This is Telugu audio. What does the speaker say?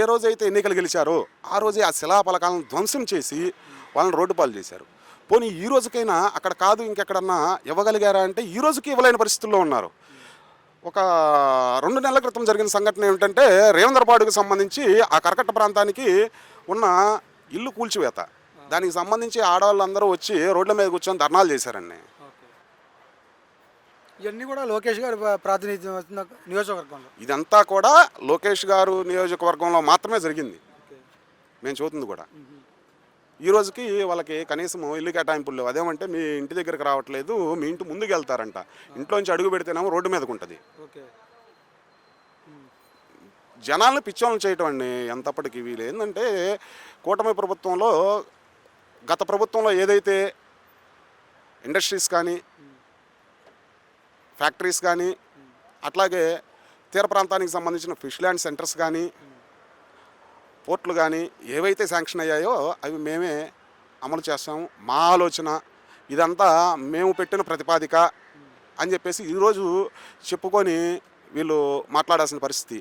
ఏ రోజైతే ఎన్నికలు గెలిచారో ఆ రోజే ఆ శిలాఫలకాలను ధ్వంసం చేసి వాళ్ళని రోడ్డు పాలు చేశారు. పోనీ ఈ రోజుకైనా అక్కడ కాదు ఇంకెక్కడన్నా ఇవ్వగలిగారా అంటే ఈ రోజుకి ఇవ్వలేని పరిస్థితుల్లో ఉన్నారు. ఒక 2 నెలల క్రితం జరిగిన సంఘటన ఏమిటంటే రేవందరపాడుకు సంబంధించి ఆ కరకట్ట ప్రాంతానికి ఉన్న ఇల్లు కూల్చివేత. దానికి సంబంధించి ఆడవాళ్ళందరూ వచ్చి రోడ్ల మీద కూర్చొని ధర్నాలు చేశారండి. ఓకే. ఇవన్నీ కూడా లోకేష్ గారి ప్రాతినిధ్యం వస్తున్న నియోజకవర్గంలో. ఇదంతా కూడా లోకేష్ గారు నియోజకవర్గంలో మాత్రమే జరిగింది. ఓకే. మేము చూస్తుంది కూడా. ఈ రోజుకి వాళ్ళకి కనీసం ఇల్లు కేటాయింపులు లేవు. అదేమంటే మీ ఇంటి దగ్గరికి రావట్లేదు, మీ ఇంటి ముందుకు వెళ్తారంట. ఇంట్లోంచి అడుగు పెడితేనేమో రోడ్డు మీదకు ఉంటుంది. ఓకే. జనాలను పిచ్చోళ్ళని చేయటం అండి ఎంతప్పటికీ. వీళ్ళు ఏంటంటే కూటమి ప్రభుత్వంలో గత ప్రభుత్వంలో ఏదైతే ఇండస్ట్రీస్ కానీ ఫ్యాక్టరీస్ కానీ అట్లాగే తీర ప్రాంతానికి సంబంధించిన ఫిష్ ల్యాండ్ సెంటర్స్ కానీ పోర్ట్లు కానీ ఏవైతే శాంక్షన్ అయ్యాయో అవి మేమే అమలు చేస్తాము. మా ఆలోచన ఇదంతా మేము పెట్టిన ప్రతిపాదిక అని చెప్పేసి ఈరోజు చెప్పుకొని వీళ్ళు మాట్లాడాల్సిన పరిస్థితి.